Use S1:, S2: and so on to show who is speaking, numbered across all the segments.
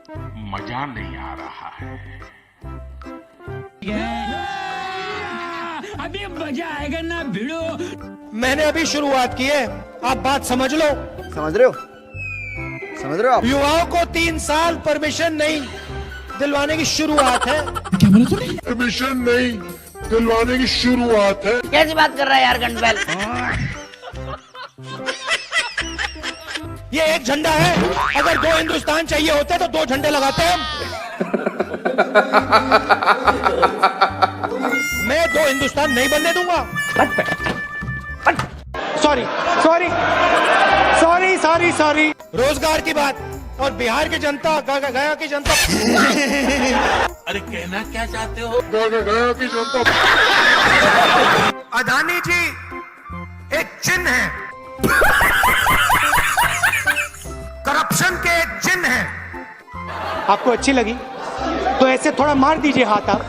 S1: मजा नहीं आ रहा है।
S2: अभी मजा आएगा ना भिड़ो।
S3: मैंने अभी शुरुआत की है, आप बात समझ लो।
S4: समझ रहे हो आप?
S3: युवाओं को 3 साल परमिशन नहीं दिलवाने की शुरुआत है।
S2: क्या बोला तूने?
S1: परमिशन नहीं दिलवाने की शुरुआत है।
S5: कैसी बात कर रहा है यार गंडबैल?
S3: ये एक झंडा है, अगर 2 हिंदुस्तान चाहिए होते तो 2 झंडे लगाते हम। मैं 2 हिंदुस्तान नहीं बनने दूंगा। Sorry sorry sorry sorry sorry. रोजगार की बात और बिहार की जनता, गया की जनता।
S1: अरे कहना क्या चाहते हो? गया की जनता।
S3: अदानी जी एक चिन्ह है, करप्शन के एक चिन्ह है। आपको अच्छी लगी तो ऐसे थोड़ा मार दीजिए हाथ, आप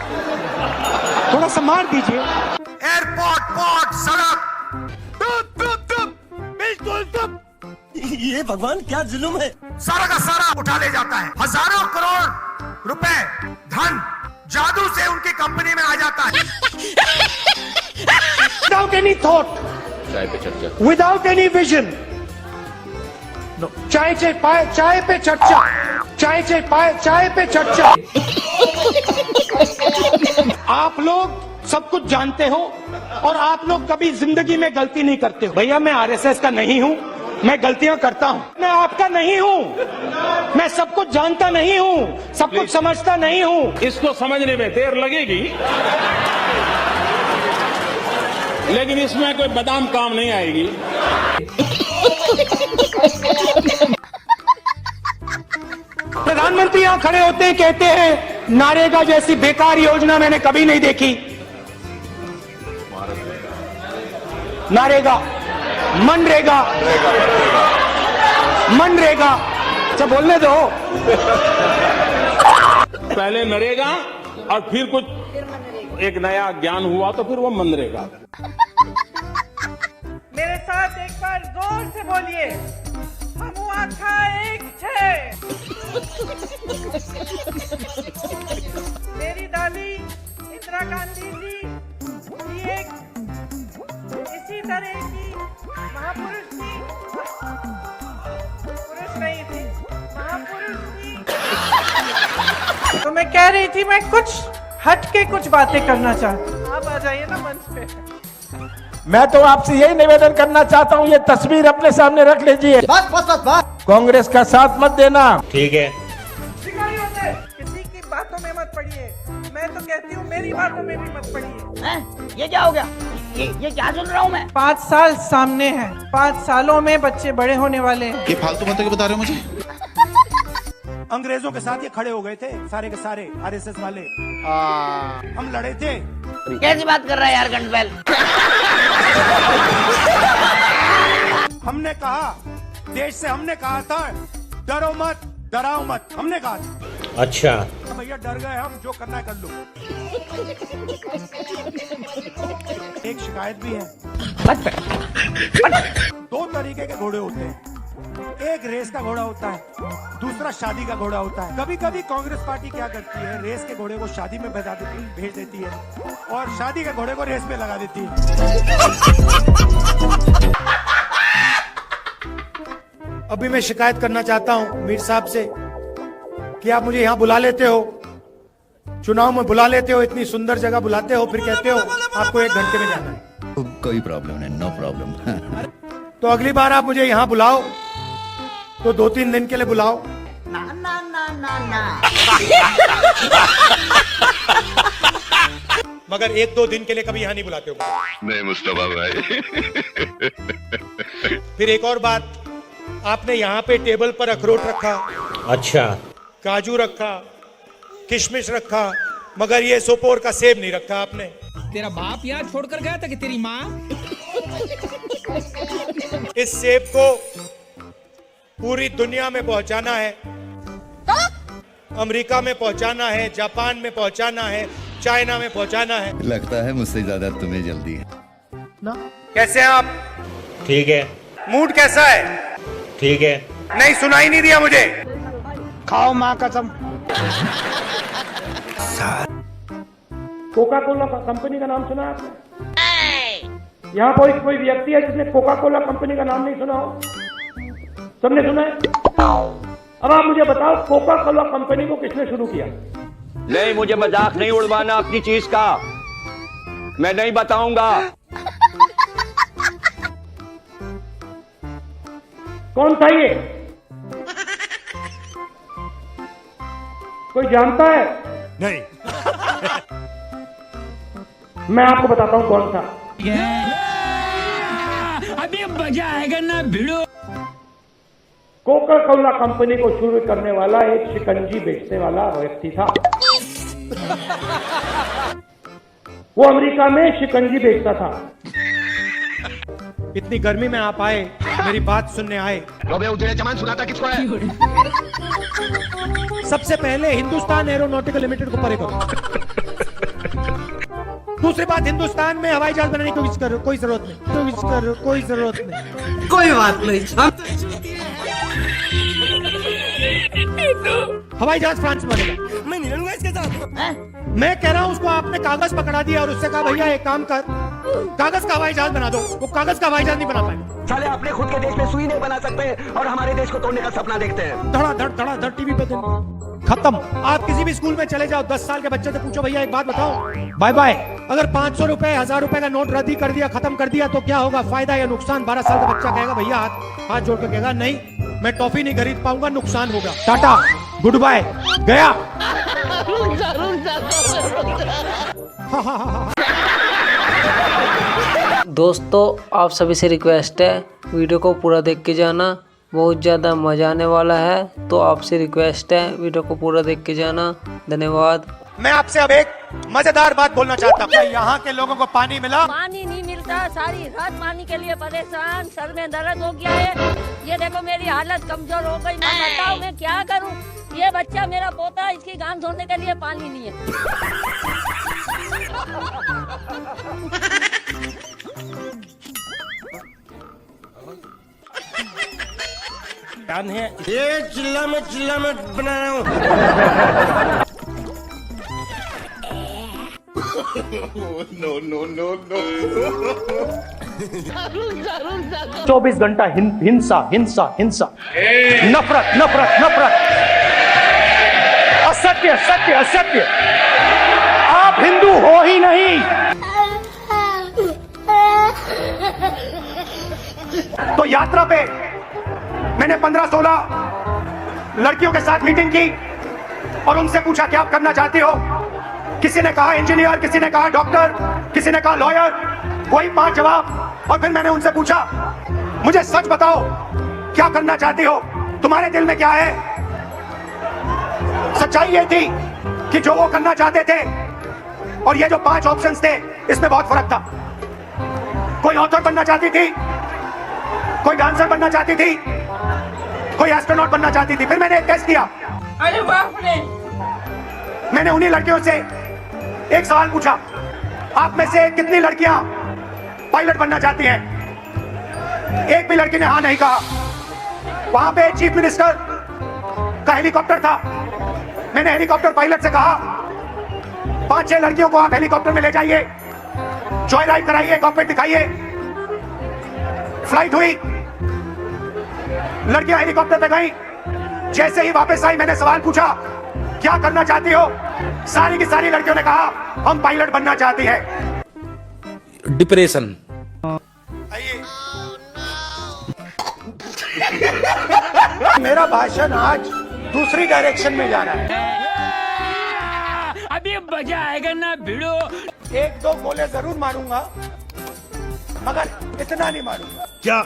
S3: थोड़ा सा मार दीजिए। एयरपोर्ट, पोर्ट, सड़क, बिल्कुल तुम। ये भगवान क्या जुल्म है। सारा का सारा उठा ले जाता है। हजारों करोड़ रुपए धन जादू से उनकी कंपनी में आ जाता है। Without any thought, without any vision, चाय पे चर्चा, चाय पे चर्चा। आप लोग सब कुछ जानते हो और आप लोग कभी जिंदगी में गलती नहीं करते हो। भैया मैं आरएसएस का नहीं हूँ, मैं गलतियां करता हूँ। मैं आपका नहीं हूँ, मैं सब कुछ जानता नहीं हूँ, सब कुछ समझता नहीं हूँ।
S6: इसको समझने में देर लगेगी, लेकिन इसमें कोई बादाम काम नहीं आएगी।
S3: प्रधानमंत्री यहाँ खड़े होते हैं, कहते हैं नारेगा जैसी बेकार योजना मैंने कभी नहीं देखी। नारेगा, मनरेगा, मनरेगा, अच्छा बोलने दो।
S6: पहले नरेगा और फिर कुछ एक नया ज्ञान हुआ तो फिर वो मनरेगा।
S7: मेरे साथ एक बार जोर से बोलिए, हम आखा एक है। मेरी दादी इंदिरा गांधी जी एक इसी तरह की महापुरुष थी, पुरुष नहीं थी, महापुरुष थी। तो मैं कह रही थी मैं कुछ हट के कुछ बातें करना चाहती हूँ। आप आ जाइए ना मंच पे।
S8: मैं तो आपसे यही निवेदन करना चाहता हूँ, ये तस्वीर अपने सामने रख लीजिए।
S4: बस।
S8: कांग्रेस का साथ मत देना। ठीक है।
S7: किसी की बातों में मत पड़िए, मैं तो कहती हूँ मेरी बातों में भी मत पड़िए।
S5: ये क्या हो गया? ये क्या सुन रहा हूँ मैं?
S7: 5 साल सामने हैं, 5 सालों में बच्चे बड़े होने वाले हैं।
S1: ये फालतू बातें क्यों बता रहे हो मुझे?
S3: अंग्रेजों के साथ ये खड़े हो गए थे, सारे के सारे आरएसएस वाले। हम लड़े थे।
S5: कैसी बात कर रहा है यार गंडबैल?
S3: हमने कहा, देश से हमने कहा था डरो मत, डराओ मत, हमने कहा था।
S8: अच्छा
S3: भैया डर गए हम, जो करना है कर लो। एक शिकायत भी है। 2 तरीके के घोड़े होते हैं, एक रेस का घोड़ा होता है, दूसरा शादी का घोड़ा होता है। कभी कभी कांग्रेस पार्टी क्या करती है, रेस के घोड़े को शादी में भेज देती है और शादी के घोड़े को रेस में लगा देती है। अभी मैं शिकायत करना चाहता हूं मीर साहब से कि आप मुझे यहाँ बुला लेते हो, चुनाव में बुला लेते हो, इतनी सुंदर जगह बुलाते हो, फिर कहते हो आपको 1 घंटे में जाना है।
S4: कोई प्रॉब्लम नहीं, नो प्रॉब्लम।
S3: तो अगली बार आप मुझे यहाँ बुलाओ तो 2-3 दिन के लिए बुलाओ।
S5: ना ना ना ना ना।
S3: मगर 1-2 दिन के लिए कभी यहाँ नहीं बुलाते हो।
S1: नहीं मुस्तफा भाई।
S3: फिर एक और बात, आपने यहाँ पे टेबल पर अखरोट रखा,
S8: अच्छा
S3: काजू रखा, किशमिश रखा, मगर ये सोपोर का सेब नहीं रखा आपने।
S2: तेरा बाप यहाँ छोड़कर गया था कि तेरी माँ?
S3: इस सेब को पूरी दुनिया में पहुंचाना है, अमेरिका में पहुंचाना है, जापान में पहुंचाना है, चाइना में पहुंचाना है।
S4: लगता है मुझसे ज्यादा तुम्हें जल्दी है
S3: ना? कैसे हैं आप?
S8: ठीक है।
S3: मूड कैसा है?
S8: ठीक है।
S3: नहीं, सुनाई नहीं दिया मुझे। खाओ माँ कसम। कोका कोला कंपनी का नाम सुना है आपने? यहाँ कोई व्यक्ति है जिसने कोका कोला कंपनी का नाम नहीं सुना हो? सबने सुना है? अब आप मुझे बताओ, कोका कोला कंपनी को किसने शुरू किया?
S9: नहीं, मुझे मजाक नहीं उड़वाना अपनी चीज का, मैं नहीं बताऊंगा।
S3: कौन था ये? कोई जानता है?
S1: नहीं।
S3: मैं आपको बताता हूं कौन था।
S2: अभी मजा आएगा ना भिड़ो।
S3: कोका कोला कंपनी को शुरू करने वाला एक शिकंजी बेचने वाला व्यक्ति था। वो अमेरिका में शिकंजी बेचता था। इतनी गर्मी में आप आए, मेरी बात सुनने आए।
S9: सुनाता किसको है?
S3: सबसे पहले हिंदुस्तान एरोनॉटिकल लिमिटेड को परे करो। दूसरी बात, हिंदुस्तान में हवाई जहाज बनाने की कोशिश करो, कोई जरूरत नहीं, कोई जरूरत नहीं।
S2: कोई बात नहीं।
S3: हवाई जहाज फ्रांस में बनेगा।
S2: मैं नहीं रहूंगा इसके साथ।
S3: मैं कह रहा हूं, उसको आपने कागज पकड़ा दिया और उससे कहा भैया एक काम कर, कागज का हवाई जहाज बना दो। वो कागज का हवाई जहाज नहीं बना पाएगा।
S9: साले अपने खुद के देश में सुई नहीं बना सकते और हमारे देश को तोड़ने का सपना देखते हैं।
S3: धड़ाधड़ टीवी पे दिन खत्म। आप किसी भी स्कूल में चले जाओ, 10 साल के बच्चे से पूछो भैया एक बात बताओ, बाय बाय। अगर 500 रुपए 1000 रुपए का नोट रद्दी कर दिया, खत्म कर दिया, तो क्या होगा? फायदा या नुकसान? 12 साल का बच्चा कहेगा भैया हाथ जोड़ के कहेगा नहीं, मैं टॉफी नहीं खरीद पाऊंगा, नुकसान होगा। टाटा, गुड बाय, गया।
S10: दोस्तों, आप सभी से रिक्वेस्ट है, वीडियो को पूरा देख के जाना, बहुत ज़्यादा मजा आने वाला है। तो आपसे रिक्वेस्ट है, वीडियो को पूरा देख के जाना। धन्यवाद।
S3: मैं आपसे अब एक मजेदार बात बोलना चाहता हूँ। यहाँ के लोगों को पानी मिला?
S11: पानी नहीं मिलता, सारी रात पानी के लिए परेशान, सर में दर्द हो गया है। ये देखो मेरी हालत कमजोर हो गई। मैं बताओ मैं क्या करूँ? ये बच्चा मेरा पोता है, इसकी गांव धोने के लिए पानी नहीं है।
S1: ये चिल्ला में बना रहा हूँ। नो
S3: 24 घंटा हिंसा, नफरत, असत्य। आप हिंदू हो ही नहीं। तो यात्रा पे मैंने 15-16 लड़कियों के साथ मीटिंग की और उनसे पूछा क्या आप करना चाहती हो? किसी ने कहा इंजीनियर, किसी ने कहा डॉक्टर, किसी ने कहा लॉयर, वही 5 जवाब। और फिर मैंने उनसे पूछा, मुझे सच बताओ क्या करना चाहती हो? तुम्हारे दिल में क्या है? सच्चाई ये थी कि जो वो करना चाहते थे और ये जो 5 ऑप्शंस थे, इसमें बहुत फर्क था। कोई ऑथर बनना चाहती थी, कोई डांसर बनना चाहती थी, कोई एस्ट्रोनॉट बनना चाहती थी। फिर मैंने एक टेस्ट किया।
S7: अरे बाप रे!
S3: मैंने उन्हीं लड़कियों से एक सवाल पूछा, आप में से कितनी लड़कियां पायलट बनना चाहती हैं? एक भी लड़की ने हाँ नहीं कहा। वहां पे चीफ मिनिस्टर का हेलीकॉप्टर था। मैंने हेलीकॉप्टर पायलट से कहा, 5-6 लड़कियों को आप हेलीकॉप्टर में ले जाइए, जॉय राइड कराइए, कॉकपिट दिखाइए। फ्लाइट हुई, लड़कियां हेलीकॉप्टर पे गई। जैसे ही वापस आई, मैंने सवाल पूछा, क्या करना चाहती हो? सारी की सारी लड़कियों ने कहा, हम पायलट बनना चाहती है।
S1: डिप्रेशन।
S3: मेरा भाषण आज दूसरी डायरेक्शन में जा रहा है।
S2: अभी मजा आएगा ना भिड़ो।
S3: 1-2 गोले जरूर मारूंगा, मगर इतना नहीं मारूंगा।
S1: क्या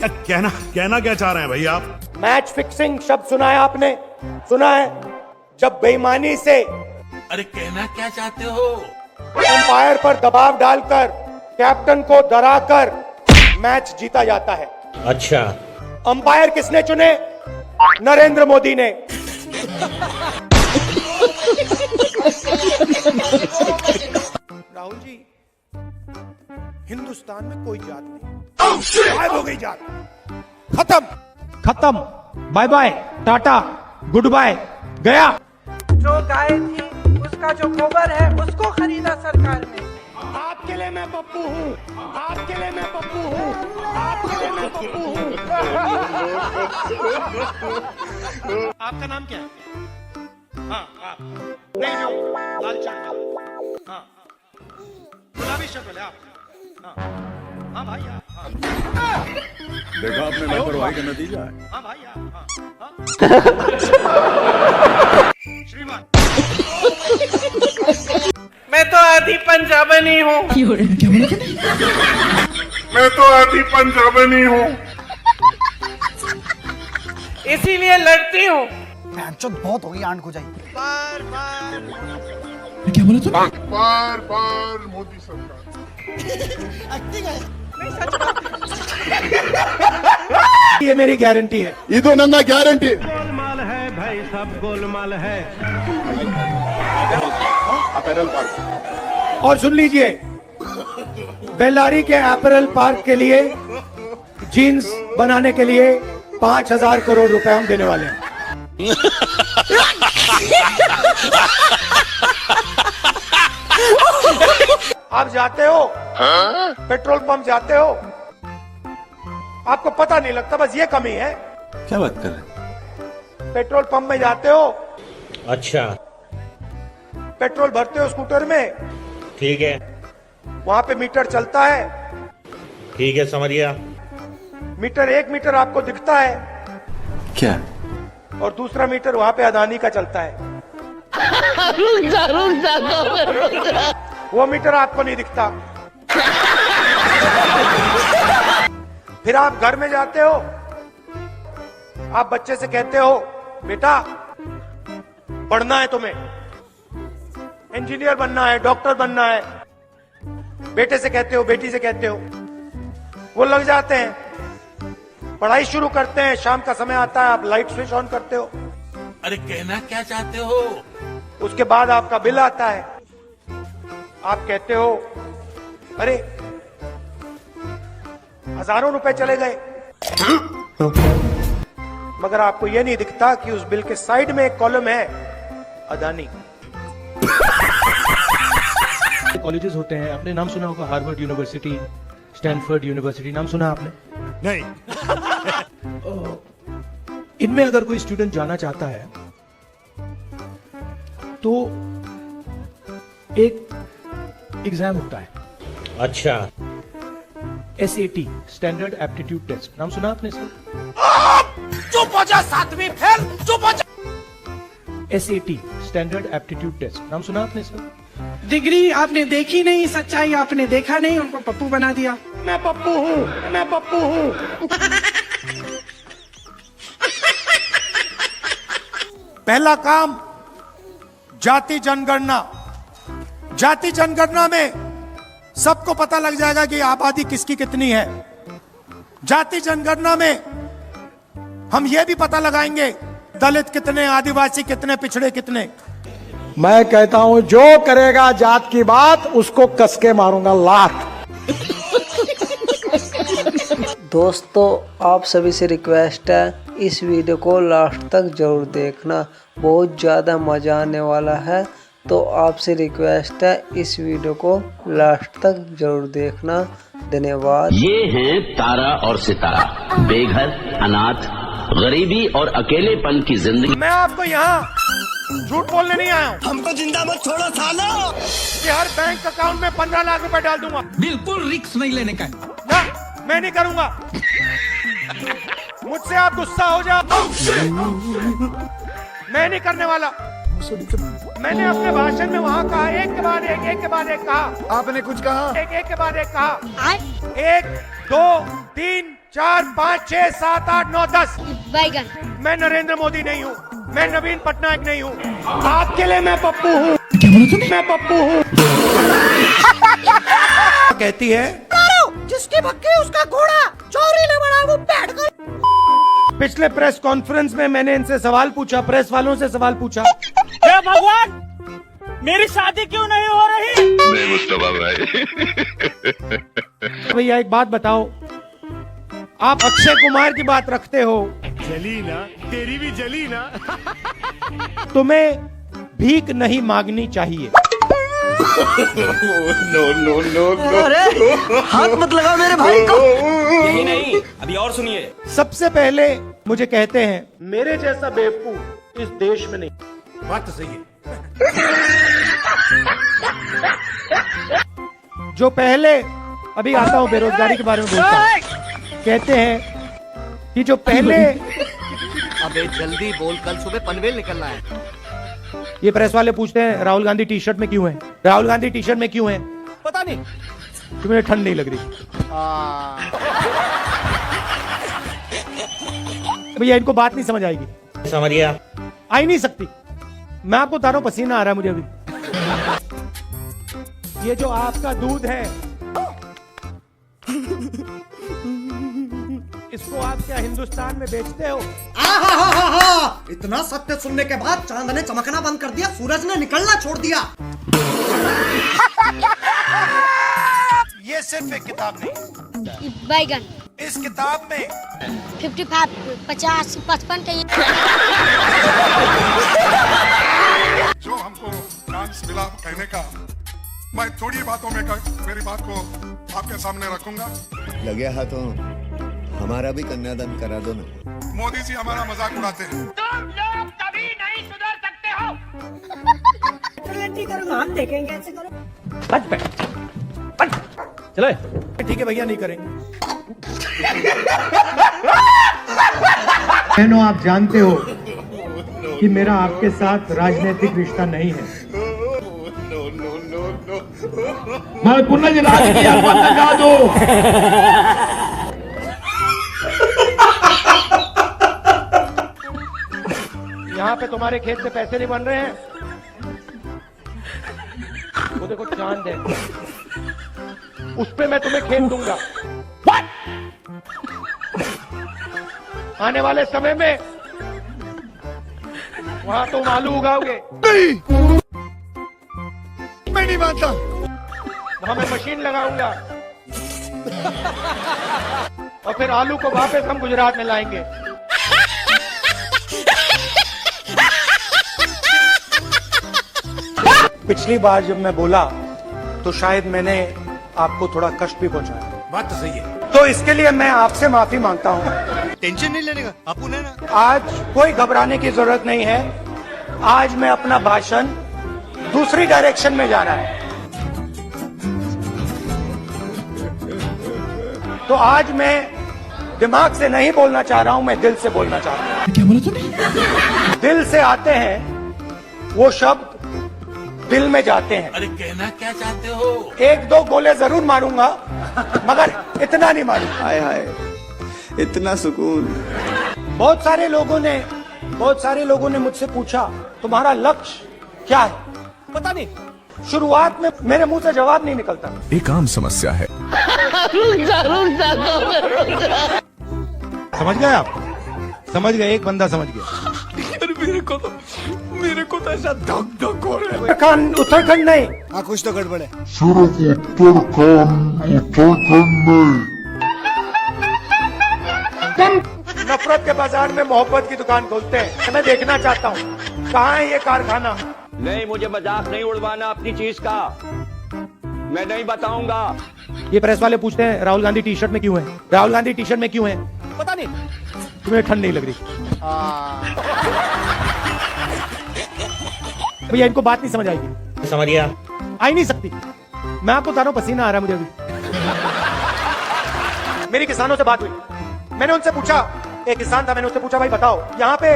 S1: कहना क्या चाह रहे हैं भैया आप?
S3: मैच फिक्सिंग शब्द सुना है आपने? सुना है? जब बेईमानी से
S1: अरे कहना क्या चाहते हो?
S3: अंपायर पर दबाव डालकर, कैप्टन को डराकर मैच जीता जाता है।
S1: अच्छा,
S3: अंपायर किसने चुने? नरेंद्र मोदी ने। राहुल जी, हिंदुस्तान में कोई जात नहीं, गायब हो गई जात। खत्म, bye bye, tata, goodbye, गया।
S7: जो गाय थी उसका जो गोबर है उसको खरीदा सरकार ने।
S3: आपके लिए मैं पप्पू हूँ, आपके लिए मैं पप्पू हूँ, आपके लिए मैं पप्पू हूँ। आपका नाम क्या है? हाँ, आप नहीं जो लाल चांद, हाँ, गुलाबी शक्ल है आपका। हाँ, हाँ भाई, हाँ,
S4: देखा आपने लापरवाही का नतीजा है।
S3: हाँ भाई, हाँ, हाँ। श्रीमान,
S7: मैं तो आधी पंजाबनी हूँ।
S6: मैं तो आधी पंजाबनी हूँ।
S7: इसीलिए लड़ती हूँ।
S5: बहुत हो गई आंट को जाई।
S6: बार बार मोदी सरकार।
S3: ये मेरी गारंटी है।
S4: ये तो नन्ना गारंटी।
S8: गोलमाल है भाई, सब गोलमाल है।
S3: और सुन लीजिए, बेल्लारी के एपरल पार्क के लिए जीन्स बनाने के लिए 5,000 करोड़ रुपए हम देने वाले हैं। आप जाते हो पेट्रोल पंप जाते हो, आपको पता नहीं लगता, बस ये कमी है।
S1: क्या बात कर रहे हैं?
S3: पेट्रोल पंप में जाते हो,
S1: अच्छा,
S3: पेट्रोल भरते हो स्कूटर में,
S1: ठीक है,
S3: वहां पे मीटर चलता है,
S1: ठीक है, समझ गया।
S3: मीटर, एक मीटर आपको दिखता है
S1: क्या?
S3: और दूसरा मीटर वहां पे अदानी का चलता है। वो मीटर आपको नहीं दिखता। फिर आप घर में जाते हो, आप बच्चे से कहते हो बेटा पढ़ना है तुम्हें, इंजीनियर बनना है, डॉक्टर बनना है। बेटे से कहते हो, बेटी से कहते हो, वो लग जाते हैं, पढ़ाई शुरू करते हैं। शाम का समय आता है, आप लाइट स्विच ऑन करते हो।
S1: अरे कहना क्या चाहते हो?
S3: उसके बाद आपका बिल आता है, आप कहते हो अरे हजारों रुपए चले गए। मगर आपको यह नहीं दिखता कि उस बिल के साइड में एक कॉलम है अदानी।
S8: कॉलेजेस होते हैं, आपने नाम सुना होगा, हार्वर्ड यूनिवर्सिटी, स्टैनफोर्ड यूनिवर्सिटी, नाम सुना आपने?
S3: नहीं।
S8: इनमें अगर कोई स्टूडेंट जाना चाहता है तो एक एग्जाम होता है,
S1: अच्छा,
S8: SAT, स्टैंडर्ड एप्टीट्यूड टेस्ट, नाम सुना आपने इसका?
S3: चुप हो जा, 7वीं फेल, चुप हो जा।
S8: SAT, स्टैंडर्ड एप्टीट्यूड टेस्ट, नाम सुना आपने इसका?
S7: डिग्री आपने देखी नहीं, सच्चाई आपने देखा नहीं, उनको पप्पू बना दिया।
S3: मैं पप्पू हूँ, मैं पप्पू हूँ। पहला काम जाति जनगणना। जाति जनगणना में सबको पता लग जाएगा कि आबादी किसकी कितनी है। जाति जनगणना में हम यह भी पता लगाएंगे दलित कितने, आदिवासी कितने, पिछड़े कितने।
S8: मैं कहता हूं जो करेगा जात की बात उसको कसके मारूंगा लात।
S10: दोस्तों आप सभी से रिक्वेस्ट है, इस वीडियो को लास्ट तक जरूर देखना, बहुत ज़्यादा मज़ा आने वाला है। तो आपसे रिक्वेस्ट है इस वीडियो को लास्ट तक जरूर देखना। धन्यवाद।
S9: ये हैं तारा और सितारा, बेघर, अनाथ, गरीबी और अकेलेपन की जिंदगी।
S3: मैं आपको यहाँ झूठ बोलने नहीं आया हूँ। हमको जिंदा मत छोड़ो सालो। कि हर बैंक अकाउंट में 15 लाख रुपए डाल दूंगा।
S2: बिल्कुल रिस्क नहीं लेने का।
S3: ना, मैं नहीं करूंगा। मुझसे आप गुस्सा हो जाओ, मैं नहीं करने वाला। मैंने अपने भाषण में वहाँ कहा, एक के बाद एक, एक के बाद एक कहा। आपने कुछ कहा? एक के बाद एक कहा। 1, 2, 3, 4, 5, 6, 7, 8, 9, 10। मैं नरेंद्र मोदी नहीं हूँ, मैं नवीन पटनायक नहीं हूँ। आपके लिए मैं पप्पू हूँ, मैं पप्पू हूँ। कहती है जिसकी भक्की उसका घोड़ा, चोरी न बड़ा वो बैठ कर। पिछले प्रेस कॉन्फ्रेंस में मैंने इनसे सवाल पूछा, प्रेस वालों से सवाल पूछा, हे भगवान मेरी शादी क्यों नहीं हो रही?
S6: नहीं मुस्तफा भाई।
S3: भैया एक बात बताओ, आप अक्षय कुमार की बात रखते हो, जली ना, तेरी भी जली ना। तुम्हें भीख नहीं मांगनी चाहिए।
S5: अरे हाथ मत लगाओ मेरे भाई को।
S2: यही नहीं, अभी और सुनिए।
S3: सबसे पहले मुझे कहते हैं मेरे जैसा बेवकूफ इस देश में नहीं।
S1: बात तो सही है।
S3: जो पहले, अभी आता हूं बेरोजगारी के बारे में बोलता हूं। कहते हैं कि जो पहले,
S2: अबे जल्दी बोल, कल सुबह पनवेल निकलना है।
S3: ये प्रेस वाले पूछते हैं राहुल गांधी टी शर्ट में क्यों है, राहुल गांधी टी शर्ट में क्यों है?
S2: पता नहीं,
S3: तुम्हें ठंड नहीं लग रही? भैया इनको बात नहीं समझ आएगी।
S2: समझ गया।
S3: आ ही नहीं सकती। मैं आपको बता रहा हूं, पसीना आ रहा है मुझे अभी। ये जो आपका दूध है, इसको आप क्या हिंदुस्तान में बेचते हो?
S5: इतना सत्य सुनने के बाद चांद ने चमकना बंद कर दिया, सूरज ने निकलना छोड़ दिया।
S3: ये सिर्फ एक किताब नहीं,
S11: बैगन
S3: इस किताब में
S11: 55 50 55 के
S4: जो हमको चांस मिला कहने का, मैं थोड़ी बातों में मेरी बात को आपके सामने रखूंगा।
S12: लगे हाथों हमारा भी कन्यादान करा दो ना।
S4: मोदी जी हमारा मजाक उड़ाते हैं।
S7: तुम लोग कभी नहीं सुधर सकते हो। हम देखेंगे, ऐसे करो।
S3: चले ठीक है भैया, नहीं करेंगे। बहनों, आप जानते हो कि मेरा आपके साथ राजनीतिक रिश्ता नहीं है। मैं पुनः राज की आत्मा लगा दो। यहाँ पे तुम्हारे खेत से पैसे नहीं बन रहे हैं। वो देखो चांद है, उस पे मैं तुम्हें खेत दूंगा। आने वाले समय में वहां तुम आलू उगाओगे। नहीं, मैं नहीं मानता। वहां मैं मशीन लगाऊंगा और फिर आलू को वापस हम गुजरात में लाएंगे। पिछली बार जब मैं बोला तो शायद मैंने आपको थोड़ा कष्ट भी पहुंचाया।
S1: बात तो सही है।
S3: तो इसके लिए मैं आपसे माफी मांगता हूं।
S2: टेंशन नहीं लेने का, आप उन्हें ना।
S3: आज कोई घबराने की जरूरत नहीं है। आज मैं अपना भाषण दूसरी डायरेक्शन में जा रहा है। तो आज मैं दिमाग से नहीं बोलना चाह रहा हूं, मैं दिल से बोलना चाह रहा हूं।
S2: क्या बोला तूने?
S3: दिल से आते हैं वो शब्द, दिल में जाते हैं।
S1: अरे कहना क्या चाहते हो?
S3: एक दो गोले जरूर मारूंगा, मगर इतना नहीं मारूंगा।
S12: हाय हाय, इतना सुकून।
S3: बहुत सारे लोगों ने मुझसे पूछा तुम्हारा लक्ष्य क्या है?
S2: पता नहीं।
S3: शुरुआत में मेरे मुंह से जवाब नहीं निकलता।
S4: एक आम समस्या है।
S3: समझ गए आप? समझ गए? एक बंदा समझ गया।
S2: मेरे को तो ऐसा धक धक हो रहा है।
S3: उत्तराखंड नहीं।
S5: हाँ, कुछ तो गड़बड़ है।
S3: नफरत के बाजार में मोहब्बत की दुकान खोलते हैं। मैं देखना चाहता हूँ कहाँ है ये कारखाना।
S2: नहीं, मुझे मजाक नहीं उड़वाना अपनी चीज का, मैं नहीं बताऊंगा।
S3: ये प्रेस वाले पूछते हैं राहुल गांधी टी शर्ट में क्यों है, राहुल गांधी टी शर्ट में क्यों है?
S2: पता नहीं,
S3: तुम्हें ठंड नहीं लग रही? भैया इनको बात नहीं समझ आएगी।
S2: समझ गया।
S3: आ ही नहीं सकती। मैं आपको बता रहा हूं, पसीना आ रहा है मुझे अभी। मेरी किसानों से बात हुई, मैंने उनसे पूछा, एक किसान था, मैंने उससे पूछा भाई बताओ यहाँ पे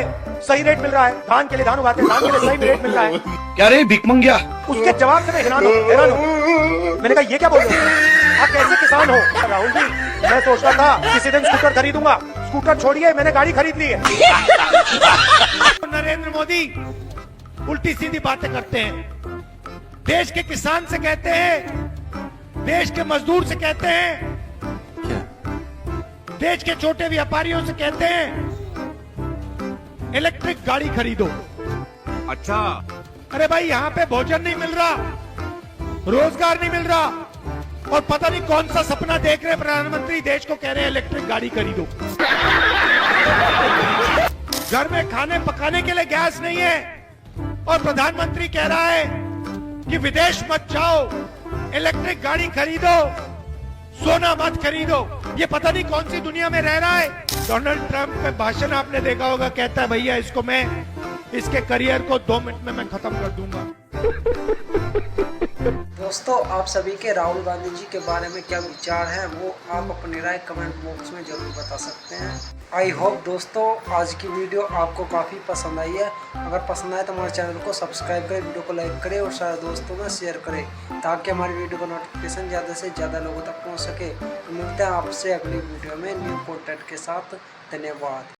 S3: सही रेट मिल रहा है, धान के लिए धान उगाते हैं, धान के लिए सही रेट मिल रहा है
S1: क्या रे भिख मंगिया?
S3: उसके जवाब से मैं हैरान हूं। मैंने कहा ये क्या बोल रहे हो आप, कैसे किसान हो? राहुल जी मैं सोचता था किसी दिन स्कूटर खरीदूंगा। स्कूटर छोड़िए, मैंने गाड़ी खरीद ली है। नरेंद्र मोदी उल्टी सीधी बातें करते हैं। देश के किसान से कहते हैं, देश के मजदूर से कहते हैं, देश के छोटे व्यापारियों से कहते हैं इलेक्ट्रिक गाड़ी खरीदो।
S1: अच्छा,
S3: अरे भाई यहाँ पे भोजन नहीं मिल रहा, रोजगार नहीं मिल रहा, और पता नहीं कौन सा सपना देख रहे प्रधानमंत्री, देश को कह रहे हैं इलेक्ट्रिक गाड़ी खरीदो। घर में खाने पकाने के लिए गैस नहीं है और प्रधानमंत्री कह रहा है कि विदेश मत जाओ, इलेक्ट्रिक गाड़ी खरीदो, सोना मत खरीदो। ये पता नहीं कौन सी दुनिया में रह रहा है। डोनाल्ड ट्रंप का भाषण आपने देखा होगा, कहता है भैया इसको मैं, इसके करियर को 2 मिनट में मैं खत्म कर दूंगा।
S10: दोस्तों, आप सभी के राहुल गांधी जी के बारे में क्या विचार है वो आप अपनी राय कमेंट बॉक्स में जरूर बता सकते हैं। आई होप दोस्तों आज की वीडियो आपको काफ़ी पसंद आई है। अगर पसंद आए तो हमारे चैनल को सब्सक्राइब करें, वीडियो को लाइक करें और सारे दोस्तों में शेयर करें ताकि हमारी वीडियो का नोटिफिकेशन ज़्यादा से ज़्यादा लोगों तक पहुँच सके। तो मिलते हैं आपसे अगली वीडियो में न्यू कंटेंट के साथ। धन्यवाद।